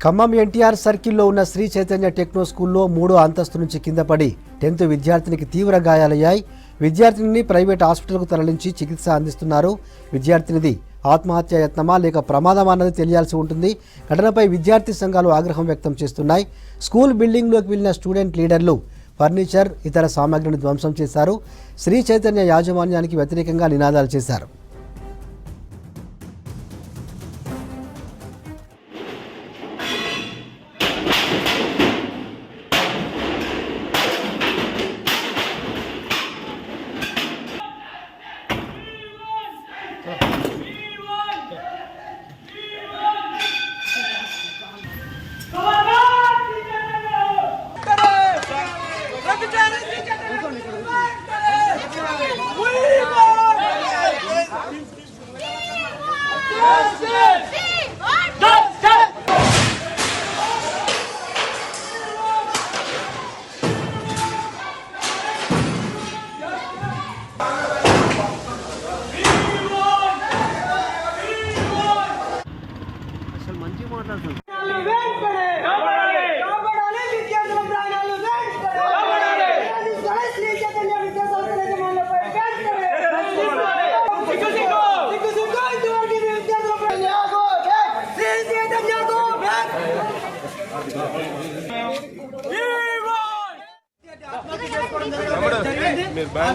ఖమ్మం ఎన్టీఆర్ సర్కిల్లో ఉన్న శ్రీ చైతన్య టెక్నో స్కూల్లో 3వ అంతస్తు నుంచి కింద పడి 10th విద్యార్థినికి తీవ్ర గాయాలయ్యాయి. విద్యార్థినిని ప్రైవేట్ హాస్పిటల్కు తరలించి చికిత్స అందిస్తున్నారు. విద్యార్థినిది ఆత్మహత్య యత్నమా లేక ప్రమాదమా అన్నది తెలియాల్సి ఉంటుంది. ఘటనపై విద్యార్థి సంఘాలు ఆగ్రహం వ్యక్తం చేస్తున్నాయి. స్కూల్ బిల్డింగ్లోకి వెళ్లిన స్టూడెంట్ లీడర్లు ఫర్నిచర్, ఇతర సామాగ్రిని ధ్వంసం చేశారు. శ్రీ చైతన్య యాజమాన్యానికి వ్యతిరేకంగా నినాదాలు చేశారు.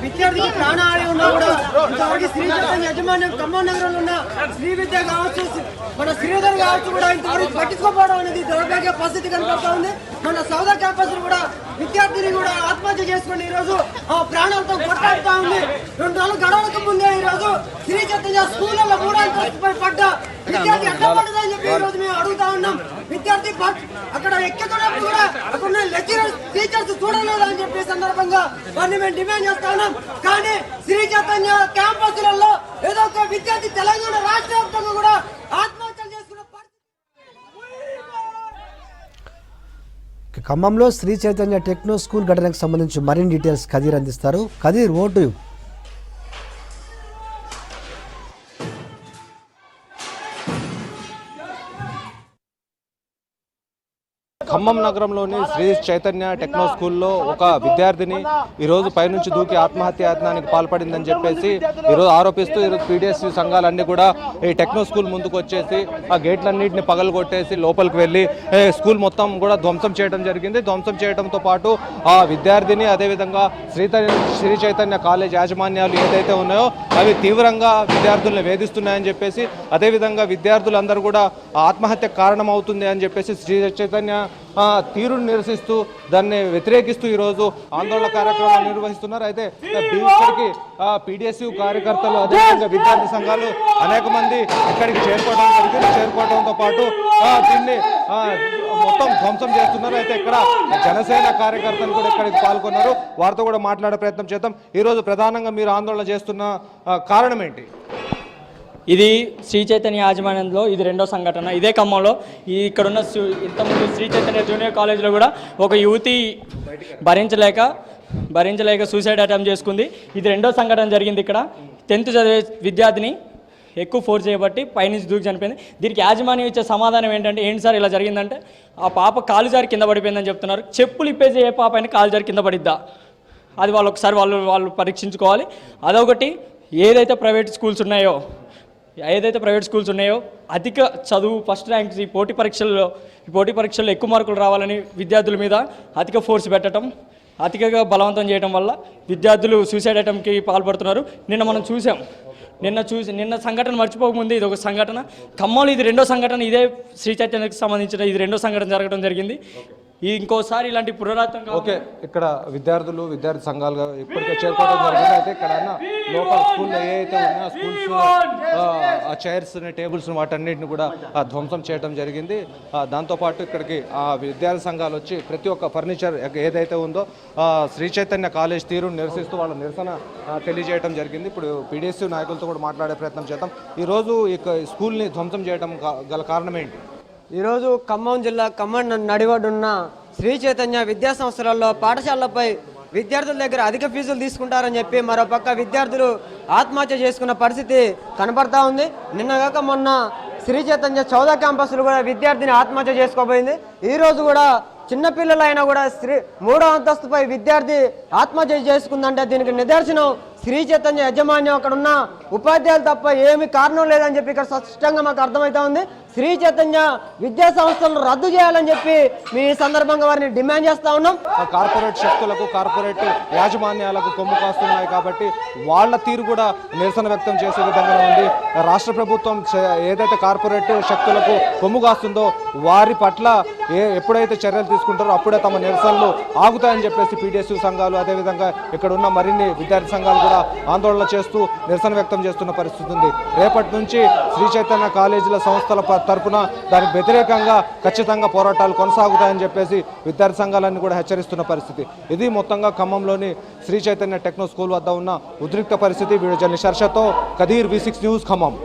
విద్యార్థి ప్రాణాలు ఉన్నా కూడా ఇంతవరకు శ్రీ చైతన్య యజమాన్యం ఖమ్మం నగరంలో ఉన్న శ్రీ విద్య కావచ్చు, మన శ్రీధర్ కావచ్చు కూడా ఇంతవరకు పట్టించుకోపోవడం అనేది దౌర్భాగ్య పరిస్థితి కనపడతా ఉంది. మన సౌదా క్యాంపస్ కూడా విద్యార్థిని కూడా ఆత్మహత్య చేసుకుని ఈ రోజు ప్రాణాలతో కొట్టాడుతా ఉంది. 2 రోజులు గడవలకు ముందే ఈ రోజు శ్రీ చైతన్య స్కూళ్ళలో 3వ అంతస్తుపై పడ్డ విద్యార్థి ఎట్లా పడ్డదని చెప్పి ఈ రోజు మేము అడుగుతా ఉన్నాం. విద్యార్థి అక్కడ ఎక్కేటప్పుడు కూడా అక్కడ లెక్చరర్స్, టీచర్స్ చూడలేదు అని చెప్పే సందర్భంగా వారిని మేము డిమాండ్ చేస్తా ఉన్నాం. కానీ శ్రీ చైతన్య క్యాంపస్లలో ఏదో ఒక విద్యార్థి తెలంగాణ రాష్ట్ర వ్యాప్తంగా కూడా ఆత్మహత్యలు చేసుకున్న ఖమ్మంలో శ్రీ చైతన్య టెక్నో స్కూల్ ఘటనకు సంబంధించి మరిన్ని డీటెయిల్స్ ఖదీర్ అందిస్తారు. ఖదీర్, ఓటు ఖమ్మం నగరంలోని శ్రీ చైతన్య టెక్నో స్కూల్లో ఒక విద్యార్థిని ఈరోజు పైనుంచి దూకి ఆత్మహత్య యత్నానికి పాల్పడిందని చెప్పేసి ఈరోజు ఆరోపిస్తూ ఈరోజు పీడిఎస్యూ సంఘాలన్నీ కూడా ఈ టెక్నో స్కూల్ ముందుకు వచ్చేసి ఆ గేట్లన్నింటినీ పగలగొట్టేసి లోపలికి వెళ్ళి స్కూల్ మొత్తం కూడా ధ్వంసం చేయడం జరిగింది. ధ్వంసం చేయడంతో పాటు ఆ విద్యార్థిని అదేవిధంగా శ్రీ చైతన్య కాలేజ్ యాజమాన్యాలు ఏదైతే ఉన్నాయో అవి తీవ్రంగా విద్యార్థులను వేధిస్తున్నాయని చెప్పేసి, అదేవిధంగా విద్యార్థులందరూ కూడా ఆత్మహత్య కారణం అవుతుంది అని చెప్పేసి శ్రీ చైతన్య తీరును నిరసిస్తూ దాన్ని వ్యతిరేకిస్తూ ఈరోజు ఆందోళన కార్యక్రమాలు నిర్వహిస్తున్నారు. అయితే ఇక్కడికి పీడిఎస్యూ కార్యకర్తలు అదేవిధంగా విద్యార్థి సంఘాలు అనేక మంది ఇక్కడికి చేరుకోవడం జరిగింది. చేరుకోవడంతో పాటు దీన్ని మొత్తం ధ్వంసం చేస్తున్నారు. అయితే ఇక్కడ జనసేన కార్యకర్తలు కూడా ఇక్కడికి పాల్గొన్నారు. వారితో కూడా మాట్లాడే ప్రయత్నం చేద్దాం. ఈరోజు ప్రధానంగా మీరు ఆందోళన చేస్తున్న కారణం ఏంటి? ఇది శ్రీ చైతన్య యాజమాన్యంలో ఇది 2వ సంఘటన. ఇదే ఖమ్మంలో ఇక్కడున్న ఇంతకుముందు శ్రీ చైతన్య జూనియర్ కాలేజీలో కూడా ఒక యువతి భరించలేక సూసైడ్ అటెంప్ట్ చేసుకుంది. ఇది 2వ సంఘటన జరిగింది. ఇక్కడ 10th చదివే విద్యార్థిని ఎక్కువ ఫోర్స్ చేయబట్టి పైనుంచి దూకి చనిపోయింది. దీనికి యాజమాన్యం ఇచ్చే సమాధానం ఏంటంటే, ఏంటి సార్ ఇలా జరిగిందంటే, ఆ పాప కాలు జారి కింద పడిపోయిందని చెప్తున్నారు. చెప్పులు ఇప్పేసి ఏ పాప అయినా కాలు జారి కింద పడిద్దా? అది వాళ్ళు ఒకసారి వాళ్ళు పరీక్షించుకోవాలి. అదొకటి. ఏదైతే ప్రైవేట్ స్కూల్స్ ఉన్నాయో అధిక చదువు ఫస్ట్ ర్యాంక్స్ ఈ పోటీ పరీక్షల్లో ఎక్కువ మార్కులు రావాలని విద్యార్థుల మీద అధిక ఫోర్స్ పెట్టడం, అధికంగా బలవంతం చేయడం వల్ల విద్యార్థులు సూసైడ్ అటెంప్ట్కి పాల్పడుతున్నారు. నిన్న మనం చూసాం. నిన్న సంఘటన మర్చిపోకముందు ఇది ఒక సంఘటన. ఖమ్మంలో ఇది 2వ సంఘటన. ఇదే శ్రీ చైతన్యకి సంబంధించిన ఇది 2వ సంఘటన జరగడం జరిగింది. ఇంకోసారి ఇలాంటి పునరావృతం. ఓకే, ఇక్కడ విద్యార్థి సంఘాలుగా ఇప్పటికే చేరుకోవడం జరిగింది. అయితే ఇక్కడ లోకల్ స్కూల్లో ఏవైతే ఉన్నాయో స్కూల్స్ ఆ చైర్స్ టేబుల్స్ వాటన్నిటిని కూడా ధ్వంసం చేయడం జరిగింది. దాంతోపాటు ఇక్కడికి ఆ విద్యార్థి సంఘాలు వచ్చి ప్రతి ఒక్క ఫర్నిచర్ ఏదైతే ఉందో శ్రీ చైతన్య కాలేజ్ తీరును నిరసిస్తూ వాళ్ళ నిరసన తెలియజేయడం జరిగింది. ఇప్పుడు పీడిఎస్యూ నాయకులతో కూడా మాట్లాడే ప్రయత్నం చేద్దాం. ఈరోజు ఈ స్కూల్ని ధ్వంసం చేయడం గల కారణం ఏంటి? ఈరోజు ఖమ్మం జిల్లా ఖమ్మం నడివడున్న శ్రీ చైతన్య విద్యా సంస్థలలో పాఠశాలలపై విద్యార్థుల దగ్గర అధిక ఫీజులు తీసుకుంటారని చెప్పి మరోపక్క విద్యార్థులు ఆత్మహత్య చేసుకున్న పరిస్థితి కనబడతా ఉంది. నిన్నగాక మొన్న శ్రీ చైతన్య చౌదా క్యాంపస్లో కూడా విద్యార్థిని ఆత్మహత్య చేసుకోబోయింది. ఈ రోజు కూడా చిన్నపిల్లలైనా కూడా 3వ అంతస్తుపై విద్యార్థి ఆత్మహత్య చేసుకుందంటే దీనికి నిదర్శనం శ్రీ చైతన్య యాజమాన్యం, అక్కడ ఉన్న ఉపాధ్యాయులు తప్ప ఏమి కారణం లేదని చెప్పి ఇక్కడ స్పష్టంగా మాకు అర్థమవుతా ఉంది. శ్రీ చైతన్య విద్యా సంస్థలను రద్దు చేయాలని చెప్పి మీ సందర్భంగా వారిని డిమాండ్ చేస్తా ఉన్నాం. కార్పొరేట్ శక్తులకు, కార్పొరేట్ యాజమాన్యాలకు కొమ్ము కాస్తున్నాయి కాబట్టి వాళ్ళ తీరు కూడా నిరసన వ్యక్తం చేసే విధంగా ఉంది. రాష్ట్ర ప్రభుత్వం ఏదైతే కార్పొరేట్ శక్తులకు కొమ్ము కాస్తుందో వారి పట్ల ఎప్పుడైతే చర్యలు తీసుకుంటారో అప్పుడే తమ నిరసనలు ఆగుతాయని చెప్పేసి పీడిఎస్యూ సంఘాలు, అదేవిధంగా ఇక్కడ ఉన్న మరిన్ని విద్యార్థి సంఘాలు కూడా ఆందోళన చేస్తూ నిరసన వ్యక్తం చేస్తున్న పరిస్థితి ఉంది. రేపటి నుంచి శ్రీ చైతన్య కాలేజీల సంస్థల తరపున దానికి వ్యతిరేకంగా ఖచ్చితంగా పోరాటాలు కొనసాగుతాయని చెప్పేసి విద్యార్థి సంఘాలన్నీ కూడా హెచ్చరిస్తున్న పరిస్థితి. ఇది మొత్తంగా ఖమ్మంలోని శ్రీ చైతన్య టెక్నో స్కూల్ వద్ద ఉన్న ఉద్రిక్త పరిస్థితి. వీడియో జర్నలిస్ట్ హర్షతో కదీర్, V6 న్యూస్, ఖమ్మం.